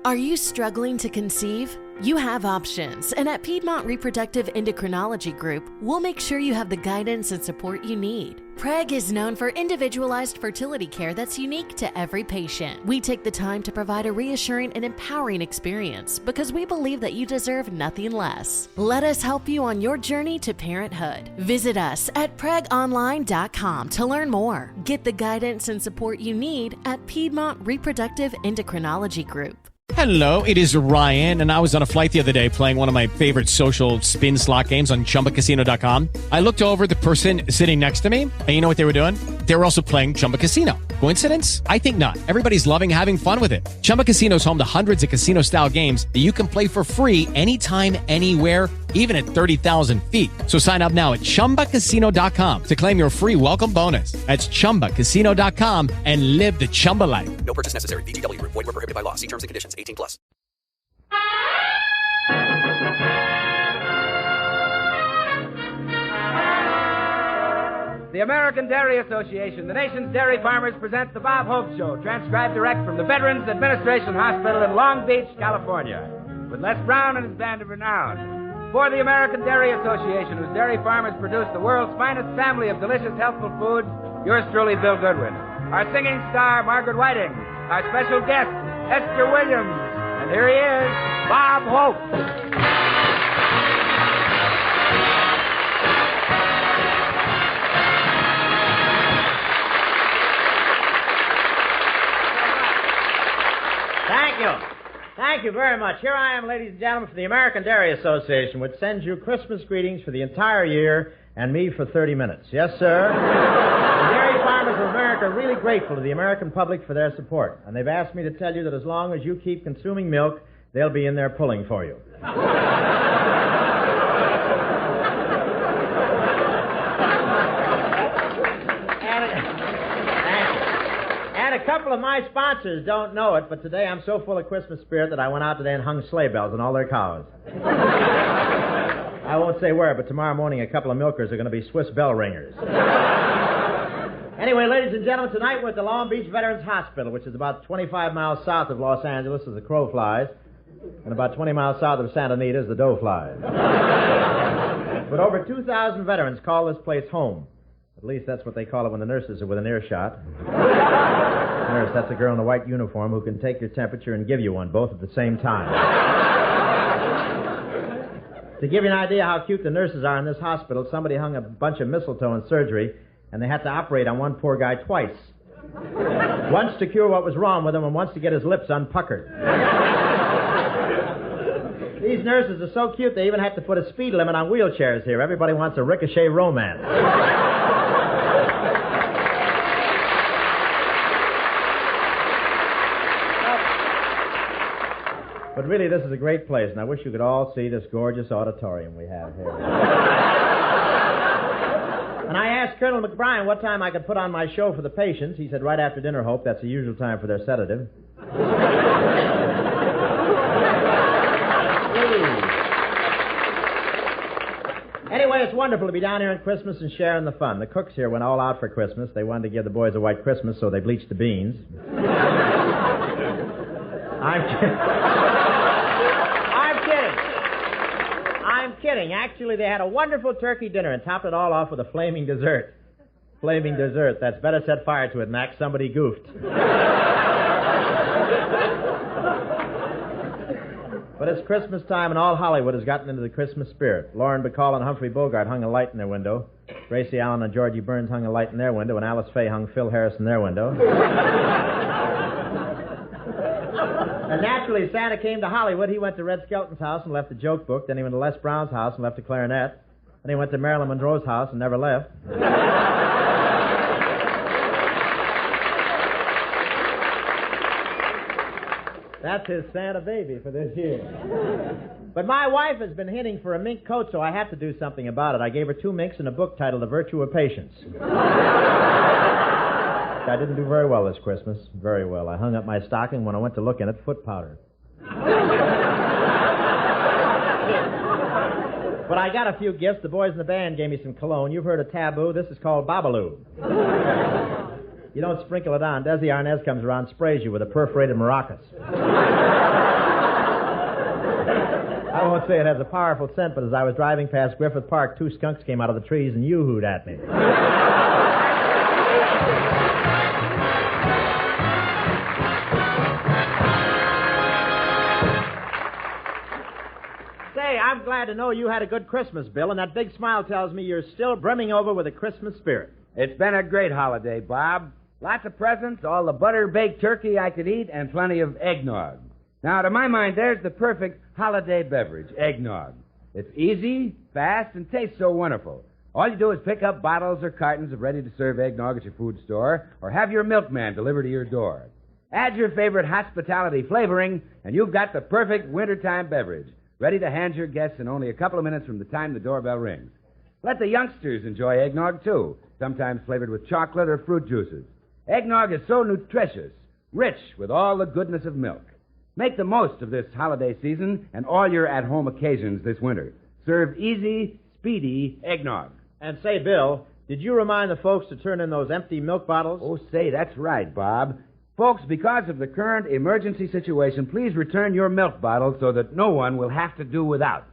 Are you struggling to conceive? You have options, and at Piedmont Reproductive Endocrinology Group, we'll make sure you have the guidance and support you need. PREG is known for individualized fertility care that's unique to every patient. We take the time to provide a reassuring and empowering experience because we believe that you deserve nothing less. Let us help you on your journey to parenthood. Visit us at pregonline.com to learn more. Get the guidance and support you need at Piedmont Reproductive Endocrinology Group. Hello, it is Ryan, and I was on a flight the other day playing one of my favorite social spin slot games on ChumbaCasino.com. I looked over at the person sitting next to me, and you know what they were doing? They were also playing Chumba Casino. Coincidence? I think not. Everybody's loving having fun with it. Chumba Casino is home to hundreds of casino-style games that you can play for free anytime, anywhere, even at 30,000 feet. So sign up now at ChumbaCasino.com to claim your free welcome bonus. That's ChumbaCasino.com and live the Chumba life. No purchase necessary. VGW. Void where prohibited by law. See terms and conditions. 18+. The American Dairy Association, the nation's dairy farmers, present the Bob Hope Show, transcribed direct from the Veterans Administration Hospital in Long Beach, California, with Les Brown and his band of renown. For the American Dairy Association, whose dairy farmers produce the world's finest family of delicious, healthful foods, yours truly, Bill Goodwin. Our singing star, Margaret Whiting. Our special guest, Esther Williams. And here he is, Bob Hope. Thank you very much. Here I am, ladies and gentlemen, for the American Dairy Association, which sends you Christmas greetings for the entire year and me for 30 minutes. Yes, sir. The dairy farmers of America are really grateful to the American public for their support, and they've asked me to tell you that as long as you keep consuming milk, they'll be in there pulling for you. A couple of my sponsors don't know it, but today I'm so full of Christmas spirit that I went out today and hung sleigh bells on all their cows. I won't say where, but tomorrow morning a couple of milkers are going to be Swiss bell ringers. Anyway, ladies and gentlemen, tonight we're at the Long Beach Veterans Hospital, which is about 25 miles south of Los Angeles as the crow flies, and about 20 miles south of Santa Anita as the doe flies. But over 2,000 veterans call this place home. At least that's what they call it when the nurses are within earshot. Nurse, that's a girl in a white uniform who can take your temperature and give you one, both at the same time. To give you an idea how cute the nurses are in this hospital, somebody hung a bunch of mistletoe in surgery, and they had to operate on one poor guy twice. Once to cure what was wrong with him, and once to get his lips unpuckered. These nurses are so cute, they even have to put a speed limit on wheelchairs here. Everybody wants a ricochet romance. But really, this is a great place, and I wish you could all see this gorgeous auditorium we have here. And I asked Colonel McBrien what time I could put on my show for the patients. He said, right after dinner, Hope. That's the usual time for their sedative. Anyway, it's wonderful to be down here on Christmas and sharing the fun. The cooks here went all out for Christmas. They wanted to give the boys a white Christmas, so they bleached the beans. I'm kidding. Actually, they had a wonderful turkey dinner and topped it all off with a flaming dessert. Flaming dessert. That's better set fire to it, Max. Somebody goofed. But it's Christmas time, and all Hollywood has gotten into the Christmas spirit. Lauren Bacall and Humphrey Bogart hung a light in their window. Gracie Allen and Georgie Burns hung a light in their window, and Alice Faye hung Phil Harris in their window. And naturally, Santa came to Hollywood. He went to Red Skelton's house and left the joke book. Then he went to Les Brown's house and left a clarinet. Then he went to Marilyn Monroe's house and never left. That's his Santa baby for this year. But my wife has been hinting for a mink coat, so I have to do something about it. I gave her 2 minks and a book titled The Virtue of Patience. I didn't do very well this Christmas. Very well. I hung up my stocking. When I went to look in it, foot powder. But I got a few gifts. The boys in the band gave me some cologne. You've heard of Taboo. This is called Babaloo. You don't sprinkle it on. Desi Arnaz comes around, sprays you with a perforated maracas. I won't say it has a powerful scent, but as I was driving past Griffith Park, 2 skunks came out of the trees and yoo-hooed at me. Say, I'm glad to know you had a good Christmas, Bill, and that big smile tells me you're still brimming over with a Christmas spirit. It's been a great holiday, Bob. Lots of presents, all the butter-baked turkey I could eat, and plenty of eggnog. Now, to my mind, there's the perfect holiday beverage, eggnog. It's easy, fast, and tastes so wonderful. All you do is pick up bottles or cartons of ready-to-serve eggnog at your food store, or have your milkman deliver to your door. Add your favorite hospitality flavoring, and you've got the perfect wintertime beverage, ready to hand your guests in only a couple of minutes from the time the doorbell rings. Let the youngsters enjoy eggnog, too, sometimes flavored with chocolate or fruit juices. Eggnog is so nutritious, rich with all the goodness of milk. Make the most of this holiday season and all your at-home occasions this winter. Serve easy, speedy eggnog. And say, Bill, did you remind the folks to turn in those empty milk bottles? Oh, say, that's right, Bob. Folks, because of the current emergency situation, please return your milk bottles so that no one will have to do without.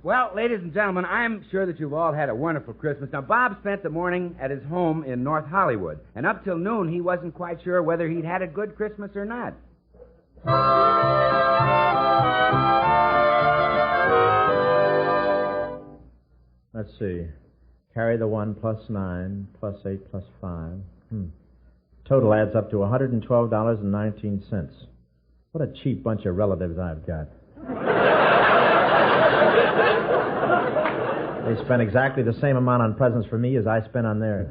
Well, ladies and gentlemen, I'm sure that you've all had a wonderful Christmas. Now, Bob spent the morning at his home in North Hollywood, and up till noon, he wasn't quite sure whether he'd had a good Christmas or not. Let's see. Carry the 1 plus 9 plus 8 plus 5. Total adds up to $112.19. What a cheap bunch of relatives I've got. They spent exactly the same amount on presents for me as I spent on theirs.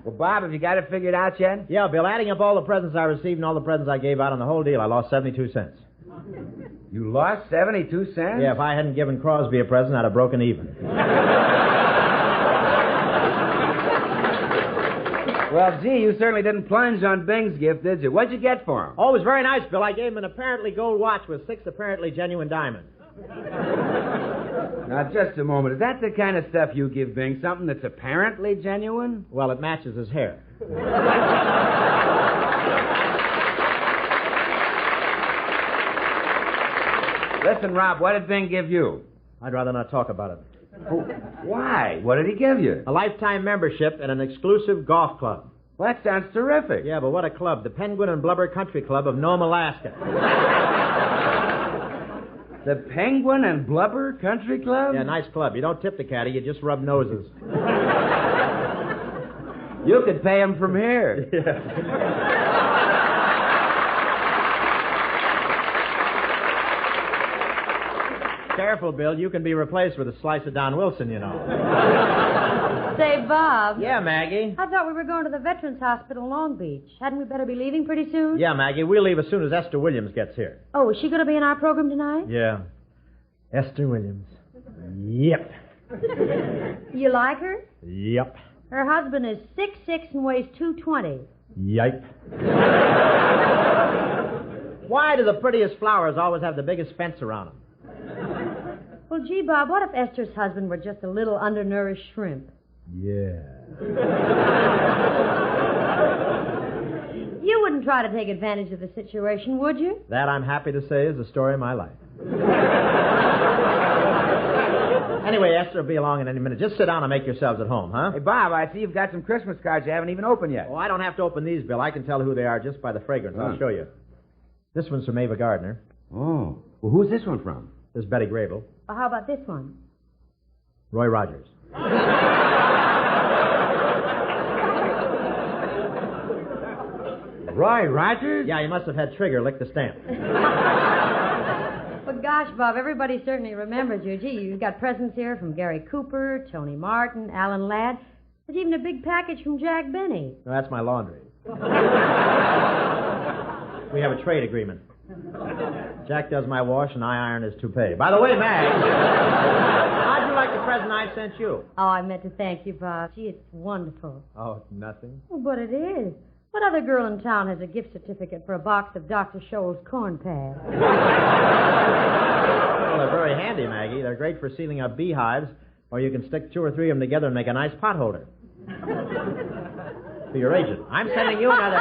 Well, Bob, have you got it figured out yet? Yeah, Bill, adding up all the presents I received and all the presents I gave out on the whole deal, I lost 72 cents. You lost 72 cents? Yeah, if I hadn't given Crosby a present, I'd have broken even. Well, gee, you certainly didn't plunge on Bing's gift, did you? What'd you get for him? Oh, it was very nice, Bill. I gave him an apparently gold watch with 6 apparently genuine diamonds. Now, just a moment. Is that the kind of stuff you give Bing? Something that's apparently genuine? Well, it matches his hair. Listen, Rob, what did Bing give you? I'd rather not talk about it. Oh, why? What did he give you? A lifetime membership in an exclusive golf club. Well, that sounds terrific. Yeah, but what a club. The Penguin and Blubber Country Club of Nome, Alaska. The Penguin and Blubber Country Club? Yeah, nice club. You don't tip the caddy, you just rub noses. You could pay him from here. Yeah. Careful, Bill. You can be replaced with a slice of Don Wilson, you know. Say, Bob. Yeah, Maggie? I thought we were going to the Veterans Hospital in Long Beach. Hadn't we better be leaving pretty soon? Yeah, Maggie. We'll leave as soon as Esther Williams gets here. Oh, is she going to be in our program tonight? Yeah. Esther Williams. Yep. You like her? Yep. Her husband is 6'6" and weighs 220. Yipe. Why do the prettiest flowers always have the biggest fence around them? Well, gee, Bob, what if Esther's husband were just a little undernourished shrimp? Yeah. You wouldn't try to take advantage of the situation, would you? That, I'm happy to say, is the story of my life. Anyway, Esther will be along in any minute. Just sit down and make yourselves at home, huh? Hey, Bob, I see you've got some Christmas cards you haven't even opened yet. Oh, I don't have to open these, Bill. I can tell who they are just by the fragrance. I'll show you. This one's from Ava Gardner. Oh. Well, who's this one from? This is Betty Grable. Well, how about this one? Roy Rogers. Roy Rogers? Yeah, you must have had Trigger lick the stamp. Well, gosh, Bob, everybody certainly remembers you. Gee, you've got presents here from Gary Cooper, Tony Martin, Alan Ladd. There's even a big package from Jack Benny. No, that's my laundry. We have a trade agreement. Jack does my wash and I iron his toupee. By the way, Mag, how'd you like the present I sent you? Oh, I meant to thank you, Bob. Gee, it's wonderful. Oh, nothing. Oh, but it is. What other girl in town has a gift certificate for a box of Dr. Scholl's corn pads? Well, they're very handy, Maggie. They're great for sealing up beehives, or you can stick 2 or 3 of them together and make a nice pot holder. For your agent. I'm sending you another...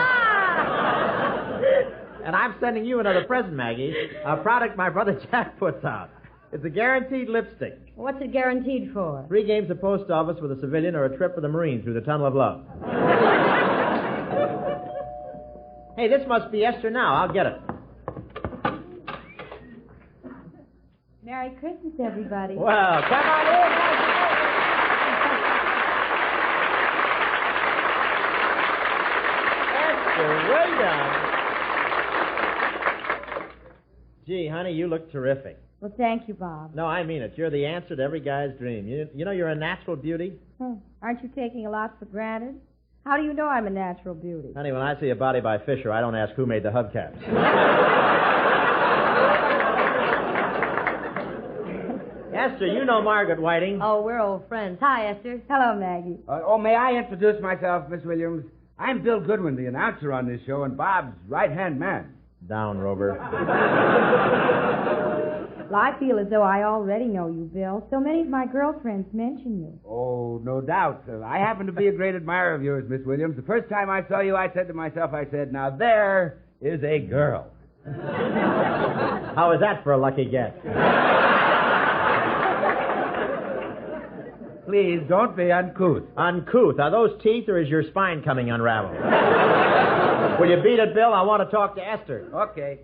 And I'm sending you another present, Maggie. A product my brother Jack puts out. It's a guaranteed lipstick. What's it guaranteed for? 3 games of post office with a civilian or a trip with a Marine through the Tunnel of Love. Hey, this must be Esther now. I'll get it. Merry Christmas, everybody. Well, come on in. Esther, way down. Gee, honey, you look terrific. Well, thank you, Bob. No, I mean it. You're the answer to every guy's dream. You know you're a natural beauty? Aren't you taking a lot for granted? How do you know I'm a natural beauty? Honey, when I see a body by Fisher, I don't ask who made the hubcaps. Esther, you know Margaret Whiting. Oh, we're old friends. Hi, Esther. Hello, Maggie. May I introduce myself, Miss Williams? I'm Bill Goodwin, the announcer on this show, and Bob's right-hand man. Down, Rover. Well, I feel as though I already know you, Bill. So many of my girlfriends mention you. Oh, no doubt. I happen to be a great admirer of yours, Miss Williams. The first time I saw you, I said to myself, now there is a girl. How is that for a lucky guess? Please, don't be uncouth. Uncouth? Are those teeth or is your spine coming unraveled? Will you beat it, Bill? I want to talk to Esther. Okay.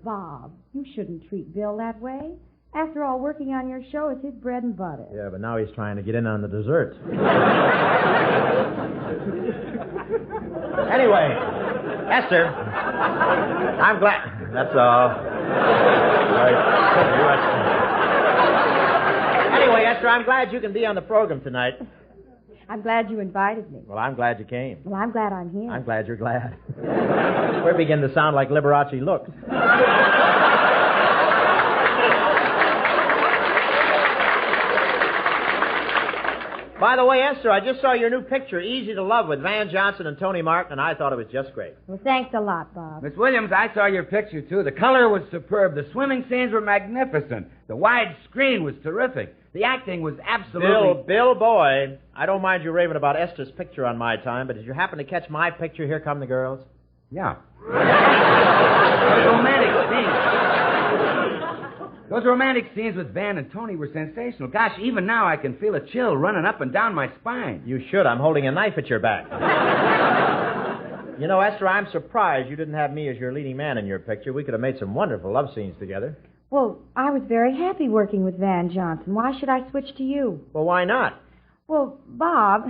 Bob, you shouldn't treat Bill that way. After all, working on your show is his bread and butter. Yeah, but now he's trying to get in on the desserts. Anyway, Esther, I'm glad. That's all. Anyway, Esther, I'm glad you can be on the program tonight. I'm glad you invited me. Well, I'm glad you came. Well, I'm glad I'm here. I'm glad you're glad. We're beginning to sound like Liberace looks. By the way, Esther, I just saw your new picture, Easy to Love, with Van Johnson and Tony Martin, and I thought it was just great. Well, thanks a lot, Bob. Miss Williams, I saw your picture, too. The color was superb. The swimming scenes were magnificent. The wide screen was terrific. The acting was absolutely... Bill boy, I don't mind you raving about Esther's picture on my time, but did you happen to catch my picture, Here Come the Girls? Yeah. Those romantic scenes. Those romantic scenes with Van and Tony were sensational. Gosh, even now I can feel a chill running up and down my spine. You should. I'm holding a knife at your back. You know, Esther, I'm surprised you didn't have me as your leading man in your picture. We could have made some wonderful love scenes together. Well, I was very happy working with Van Johnson. Why should I switch to you? Well, why not? Well, Bob,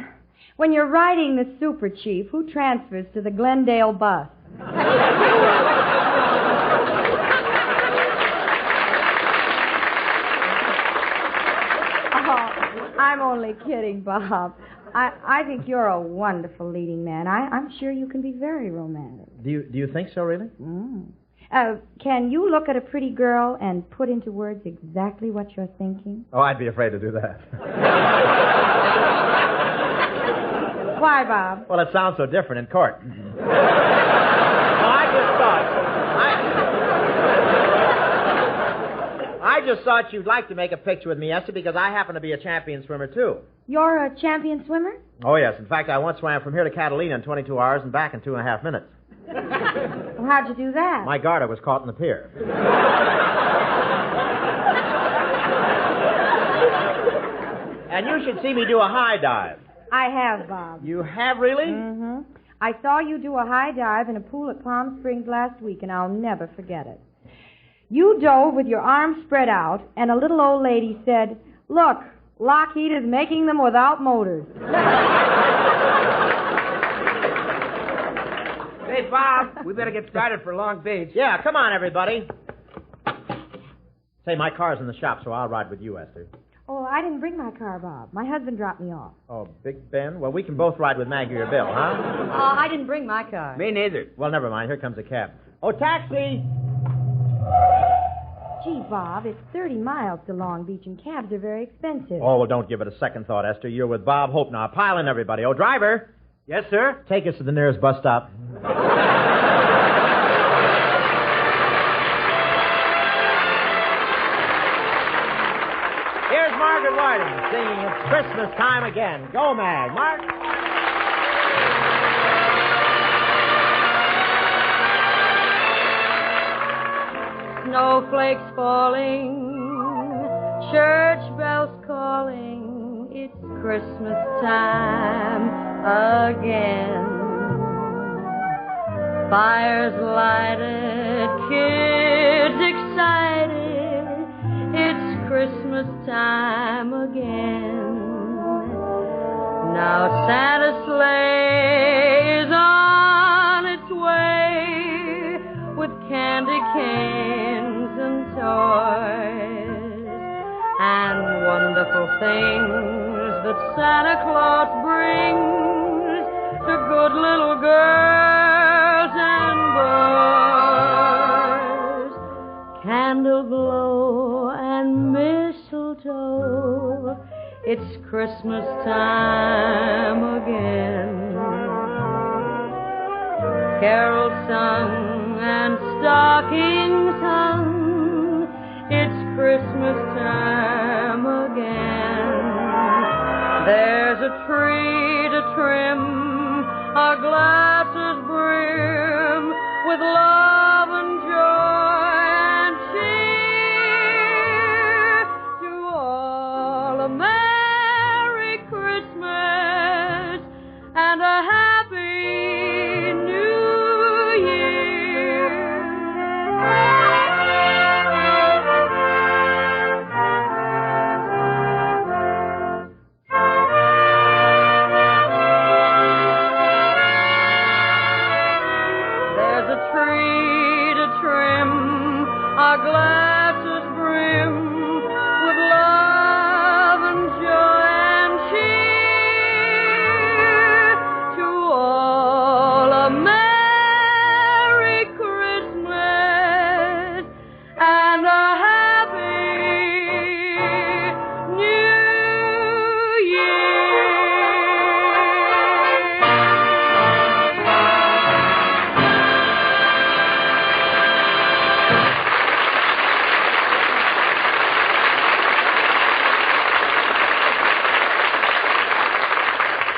when you're riding the Super Chief, who transfers to the Glendale bus? I'm only kidding, Bob. I think you're a wonderful leading man. I'm sure you can be very romantic. Do you think so, really? Can you look at a pretty girl and put into words exactly what you're thinking? Oh, I'd be afraid to do that. Why, Bob? Well, it sounds so different in court. No, I just thought you'd like to make a picture with me, Esther, because I happen to be a champion swimmer, too. You're a champion swimmer? Oh, yes. In fact, I once swam from here to Catalina in 22 hours and back in 2.5 minutes. Well, how'd you do that? My garter was caught in the pier. And you should see me do a high dive. I have, Bob. You have, really? Mm-hmm. I saw you do a high dive in a pool at Palm Springs last week, and I'll never forget it. You dove with your arms spread out, and a little old lady said, "Look, Lockheed is making them without motors." Hey, Bob, we better get started for Long Beach. Yeah, come on, everybody. Say, my car's in the shop, so I'll ride with you, Esther. Oh, I didn't bring my car, Bob. My husband dropped me off. Oh, Big Ben? Well, we can both ride with Maggie or Bill, huh? Oh, I didn't bring my car. Me neither. Well, never mind. Here comes a cab. Oh, taxi! Gee, Bob, it's 30 miles to Long Beach, and cabs are very expensive. Oh, well, don't give it a second thought, Esther. You're with Bob Hope now. Pile in, everybody. Oh, driver. Yes, sir? Take us to the nearest bus stop. Here's Margaret Whiting singing It's Christmas Time Again. Go, Mag. Mark. snowflakes falling, church bells calling, it's Christmas time again. Fires lighted, kids excited, it's Christmas time again. Now Santa's sleigh is on its way with candy canes and toys and wonderful things that Santa Claus brings to good little girls and boys. Candle glow and mistletoe, it's Christmas time again. Carols sung and stockings hung, it's Christmas time again. There's a tree to trim, our glasses brim with love and joy and cheer. To all a Merry Christmas and a Happy New Year. There's a tree to trim, our glasses brim with love and joy and cheer. To all a Merry Christmas and a Happy New Year.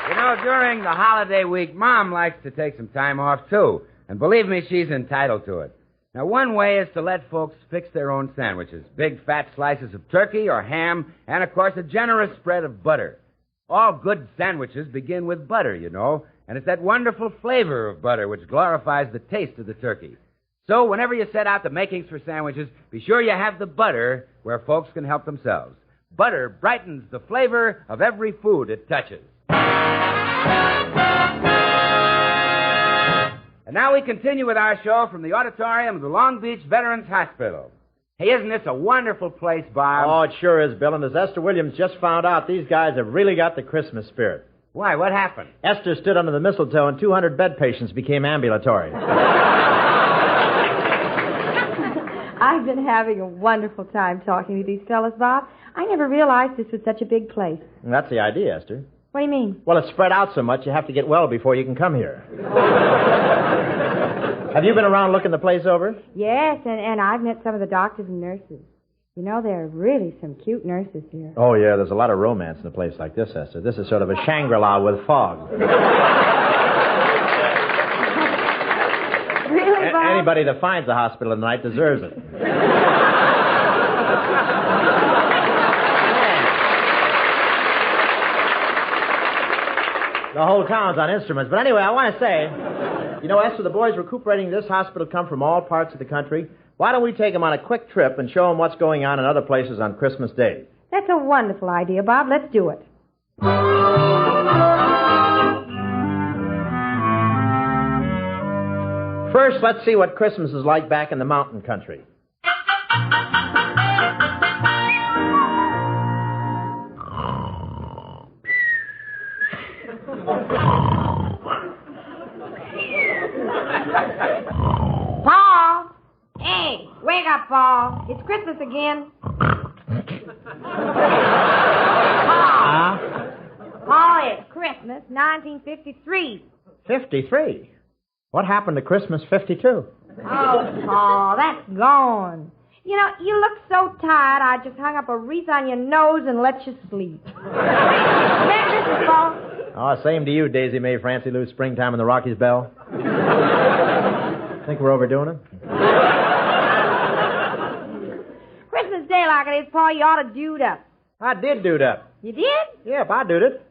You know, during the holiday week, Mom likes to take some time off, too. And believe me, she's entitled to it. Now, one way is to let folks fix their own sandwiches. Big, fat slices of turkey or ham, and, of course, a generous spread of butter. All good sandwiches begin with butter, you know, and it's that wonderful flavor of butter which glorifies the taste of the turkey. So, whenever you set out the makings for sandwiches, be sure you have the butter where folks can help themselves. Butter brightens the flavor of every food it touches. And now we continue with our show from the auditorium of the Long Beach Veterans Hospital. Hey, isn't this a wonderful place, Bob? Oh, it sure is, Bill. And as Esther Williams just found out, these guys have really got the Christmas spirit. Why? What happened? Esther stood under the mistletoe and 200 bed patients became ambulatory. I've been having a wonderful time talking to these fellas, Bob. I never realized this was such a big place. And that's the idea, Esther. What do you mean? Well, it's spread out so much you have to get well before you can come here. Have you been around looking the place over? Yes, and I've met some of the doctors and nurses. You know, there are really some cute nurses here. Oh, yeah, there's a lot of romance in a place like this, Esther. This is sort of a Shangri-La with fog. Really, Bob? Anybody that finds the hospital tonight deserves it. The whole town's on instruments. But anyway, I want to say, you know, Esther, the boys recuperating this hospital come from all parts of the country. Why don't we take them on a quick trip and show them what's going on in other places on Christmas Day? That's a wonderful idea, Bob. Let's do it. First, let's see what Christmas is like back in the mountain country. Paul! Hey, wake up, Paul. It's Christmas again. Paul! Paul, it's Christmas, 1953. 53? What happened to Christmas 52? Oh, Paul, that's gone. You know, you look so tired, I just hung up a wreath on your nose and let you sleep. Merry Christmas, Paul. Oh, same to you, Daisy Mae, Francie Lou, Springtime and the Rockies Bell. Think we're overdoing it? say like it is, Paul. You ought to dude up. I did do that. You did? Yep, I did it.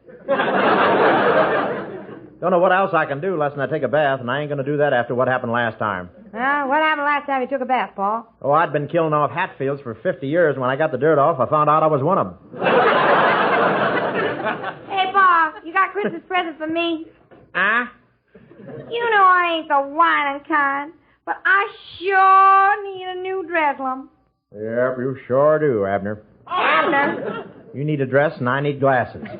Don't know what else I can do less than I take a bath, and I ain't going to do that after what happened last time. What happened last time you took a bath, Paul? Oh, I'd been killing off Hatfields for 50 years. When I got the dirt off, I found out I was one of them. Hey, Paul, you got Christmas present for me? Huh? You know I ain't the whining kind, but I sure need a new dress, Lum. Yep, you sure do, Abner. Abner? You need a dress, and I need glasses. So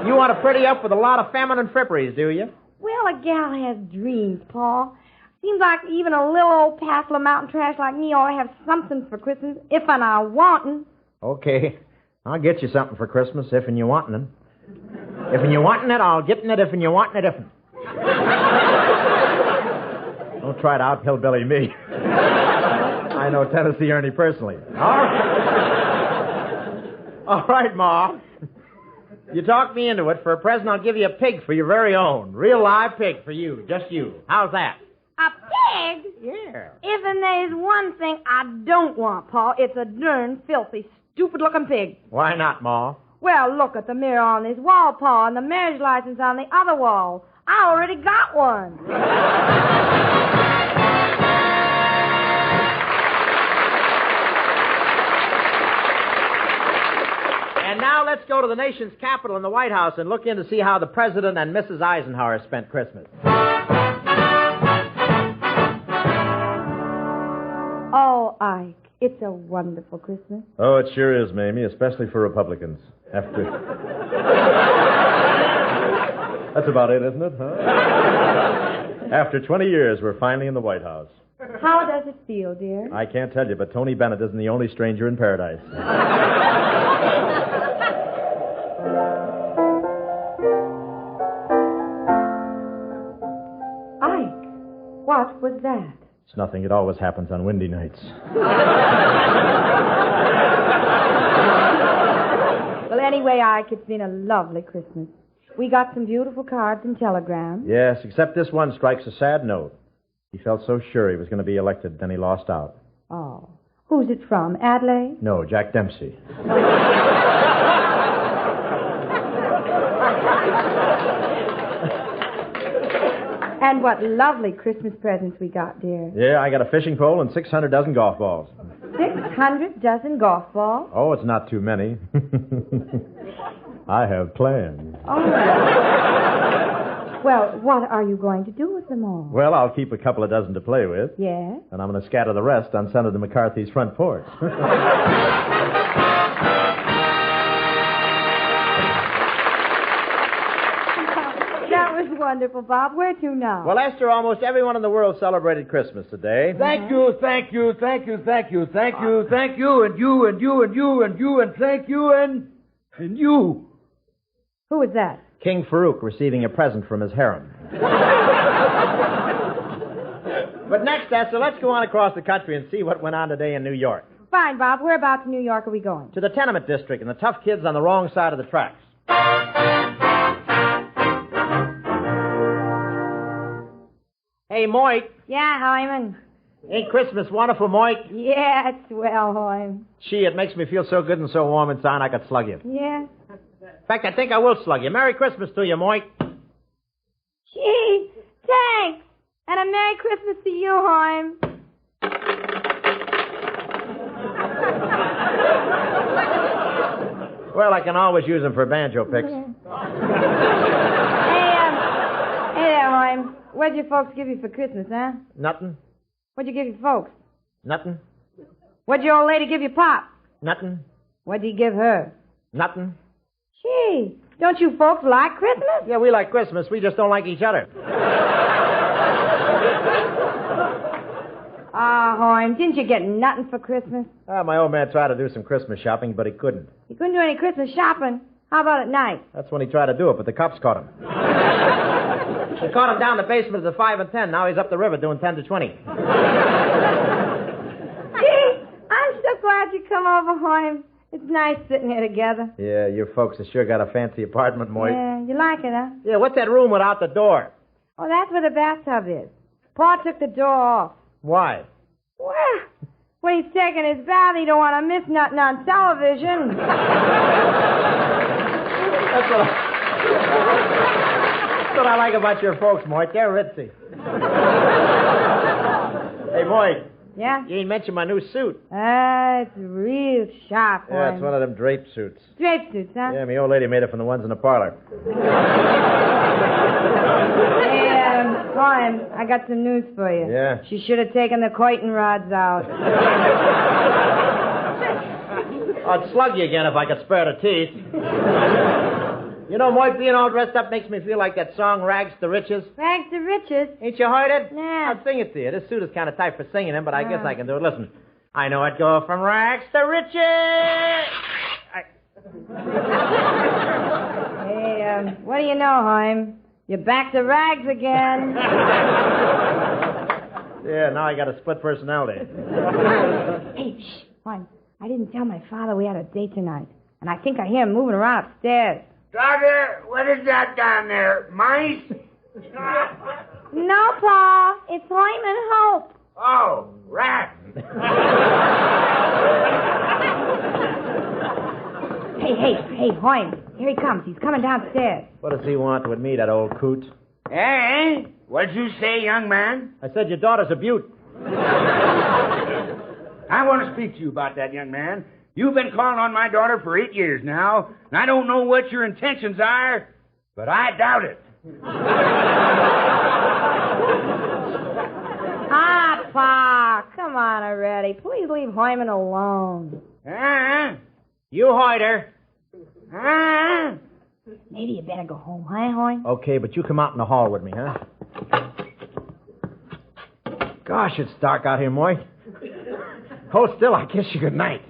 you want to pretty up with a lot of feminine fripperies, do you? Well, a gal has dreams, Paul. Seems like even a little old passel of mountain trash like me ought to have something for Christmas, if and I wantin'. Okay, I'll get you something for Christmas, if and you wantin' it. If and you wantin' it, I'll get it if and you wantin' it, if. Don't try to out-hillbilly me. I know Tennessee Ernie personally. All right, Ma. You talked me into it. For a present, I'll give you a pig for your very own. Real live pig for you. Just you. How's that? A pig? Yeah. If and there's one thing I don't want, Paul, it's a darn filthy, stupid-looking pig. Why not, Ma? Well, look at the mirror on this wall, Paul, and the marriage license on the other wall. I already got one. And now let's go to the nation's capital and the White House and look in to see how the President and Mrs. Eisenhower spent Christmas. Oh, Ike, it's a wonderful Christmas. Oh, it sure is, Mamie, especially for Republicans. That's about it, isn't it, huh? After 20 years, we're finally in the White House. How does it feel, dear? I can't tell you, but Tony Bennett isn't the only stranger in paradise. Ike, what was that? It's nothing. It always happens on windy nights. Well, anyway, Ike, it's been a lovely Christmas. We got some beautiful cards and telegrams. Yes, except this one strikes a sad note. He felt so sure he was going to be elected, then he lost out. Oh. Who's it from? Adelaide? No, Jack Dempsey. And what lovely Christmas presents we got, dear. Yeah, I got a fishing pole and 600 dozen golf balls. 600 dozen golf balls? Oh, it's not too many. I have plans. Oh. Well, what are you going to do with them all? Well, I'll keep a couple of dozen to play with. Yes? And I'm going to scatter the rest on Senator McCarthy's front porch. That was wonderful, Bob. Where to now? Well, Esther, almost everyone in the world celebrated Christmas today. Thank you, thank you, thank you, thank you, thank you, thank you, and you, and you, and you, and you, and thank you, and you. Who was that? King Farouk receiving a present from his harem. But next, Esther, let's go on across the country and see what went on today in New York. Fine, Bob. Whereabouts in New York are we going? To the tenement district and the tough kids on the wrong side of the tracks. Hey, Moik. Yeah, Hyman. Ain't Christmas wonderful, Moik? Yeah, it's swell, Hyman. Gee, it makes me feel so good and so warm inside I could slug you. Yeah? In fact, I think I will slug you. Merry Christmas to you, Moik. Gee, thanks. And a Merry Christmas to you, Hyman. Well, I can always use them for banjo picks. Yeah. Hey there, Hyman. What'd your folks give you for Christmas, huh? Nothing. What'd you give your folks? Nothing. What'd your old lady give your pop? Nothing. What'd he give her? Nothing. Gee, don't you folks like Christmas? Yeah, we like Christmas. We just don't like each other. Ah, Hyman, didn't you get nothing for Christmas? My old man tried to do some Christmas shopping, but he couldn't. You couldn't do any Christmas shopping. How about at night? That's when he tried to do it, but the cops caught him. They caught him down in the basement of the 5 and 10. Now he's up the river doing 10 to 20. Gee, I'm so glad you come over, Hyman. It's nice sitting here together. Yeah, you folks have sure got a fancy apartment, Moy. Yeah, you like it, huh? Yeah, what's that room without the door? Oh, that's where the bathtub is. Pa took the door off. Why? Well, When he's taking his bath, he don't want to miss nothing on television. That's what I like about your folks, Mort. They're ritzy. Hey, Mort. Yeah? You didn't mention my new suit. It's real sharp, Yeah, it's one of them drape suits. Drape suits, huh? Yeah, my old lady made it from the ones in the parlor. Hey, Hoyme, I got some news for you. Yeah? She should have taken the curtain rods out. I'd slug you again if I could spare the teeth. You know, Mort, being all dressed up makes me feel like that song, Rags to Riches. Rags to riches? Ain't you heard it? Nah. I'll sing it to you. This suit is kind of tight for singing in, but I guess I can do it. Listen. I know I'd go from rags to riches. Hey, what do you know, Hoyme? You're back to rags again. Yeah, now I got a split personality. Hey, shh, Hoyme. I didn't tell my father we had a date tonight, and I think I hear him moving around upstairs. Doctor, what is that down there? Mice? No, Pa. It's Hoyme and Hope. Oh, rats. Hey, Hoyme. Here he comes. He's coming downstairs. What does he want with me, that old coot? Eh? What'd you say, young man? I said your daughter's a beaut. I want to speak to you about that, young man. You've been calling on my daughter for 8 years now, and I don't know what your intentions are, but I doubt it. Pa, come on already. Please leave Hoyman alone. You heard her. Maybe you better go home, huh, Hoyman? Okay, but you come out in the hall with me, huh? Gosh, it's dark out here, Moy. Hold still, I kiss you goodnight.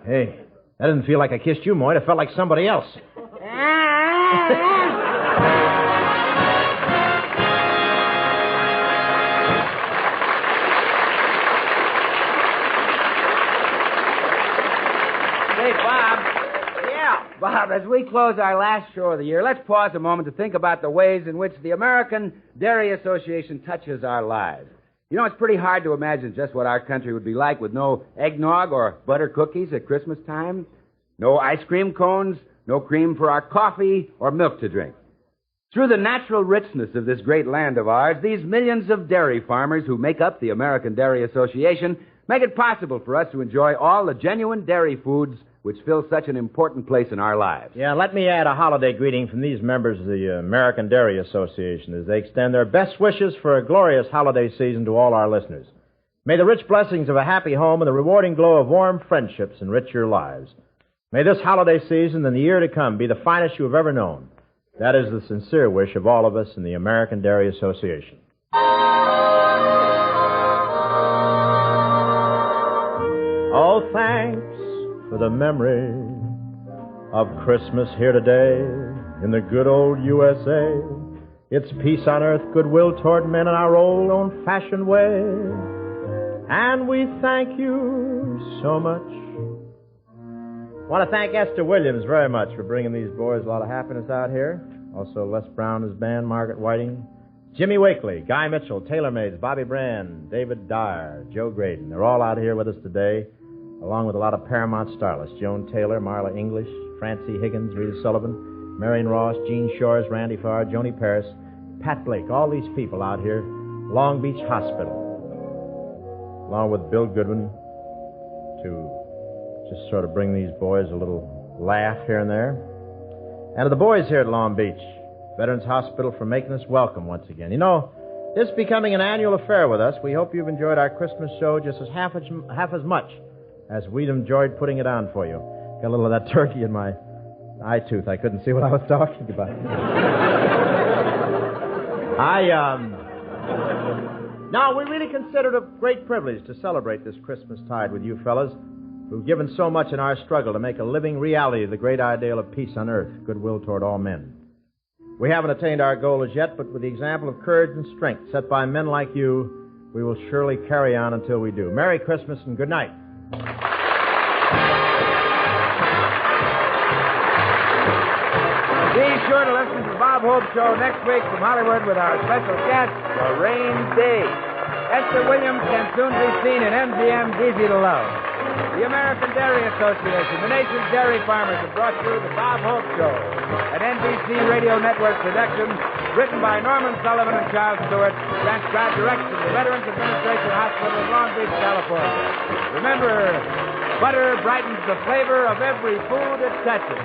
Hey, that didn't feel like I kissed you, Moy. It felt like somebody else. Hey, Bob. Yeah. Bob, as we close our last show of the year, let's pause a moment to think about the ways in which the American Dairy Association touches our lives. You know, it's pretty hard to imagine just what our country would be like with no eggnog or butter cookies at Christmas time, no ice cream cones, no cream for our coffee, or milk to drink. Through the natural richness of this great land of ours, these millions of dairy farmers who make up the American Dairy Association make it possible for us to enjoy all the genuine dairy foods which fill such an important place in our lives. Yeah, let me add a holiday greeting from these members of the American Dairy Association as they extend their best wishes for a glorious holiday season to all our listeners. May the rich blessings of a happy home and the rewarding glow of warm friendships enrich your lives. May this holiday season and the year to come be the finest you have ever known. That is the sincere wish of all of us in the American Dairy Association. Oh, thanks for the memory of Christmas here today in the good old USA. It's peace on earth, goodwill toward men in our old old-fashioned way. And we thank you so much. I want to thank Esther Williams very much for bringing these boys a lot of happiness out here. Also, Les Brown and his band, Margaret Whiting, Jimmy Wakely, Guy Mitchell, Taylor Maids, Bobby Brand, David Dyer, Joe Graydon. They're all out here with us today, along with a lot of Paramount starlets, Joan Taylor, Marla English, Francie Higgins, Rita Sullivan, Marion Ross, Gene Shores, Randy Farr, Joni Paris, Pat Blake, all these people out here, Long Beach Hospital, along with Bill Goodwin, to just sort of bring these boys a little laugh here and there. And to the boys here at Long Beach Veterans Hospital for making us welcome once again. You know, this becoming an annual affair with us, we hope you've enjoyed our Christmas show just as half as much as we'd enjoyed putting it on for you. Got a little of that turkey in my eye tooth. I couldn't see what I was talking about. Now, we really consider it a great privilege to celebrate this Christmas tide with you fellas, who've given so much in our struggle to make a living reality the great ideal of peace on earth, goodwill toward all men. We haven't attained our goal as yet, but with the example of courage and strength set by men like you, we will surely carry on until we do. Merry Christmas and good night. Be sure to listen to the Bob Hope Show next week from Hollywood with our special guest, Lorraine Day. Esther Williams can soon be seen in MGM's Easy to Love. The American Dairy Association, the nation's dairy farmers, have brought you the Bob Hope Show, an NBC Radio Network production, written by Norman Sullivan and Charles Stewart, transcribed direct from the Veterans Administration Hospital in Long Beach, California. Remember, butter brightens the flavor of every food it touches.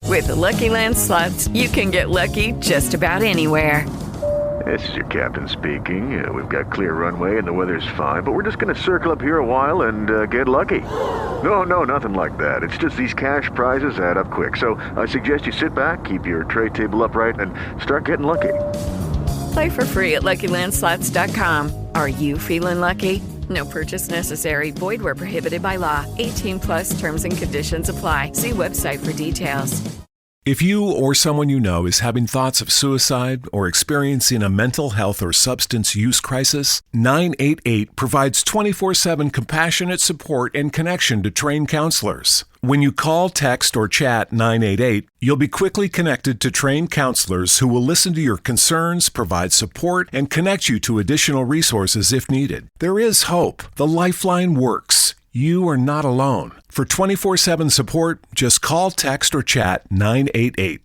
With the Lucky Land Slots, you can get lucky just about anywhere. This is your captain speaking. We've got clear runway and the weather's fine, but we're just going to circle up here a while and get lucky. No, nothing like that. It's just these cash prizes add up quick. So I suggest you sit back, keep your tray table upright, and start getting lucky. Play for free at LuckyLandSlots.com. Are you feeling lucky? No purchase necessary. Void where prohibited by law. 18 plus terms and conditions apply. See website for details. If you or someone you know is having thoughts of suicide or experiencing a mental health or substance use crisis, 988 provides 24/7 compassionate support and connection to trained counselors. When you call, text, or chat 988, you'll be quickly connected to trained counselors who will listen to your concerns, provide support, and connect you to additional resources if needed. There is hope. The Lifeline works. You are not alone. For 24/7 support, just call, text, or chat 988.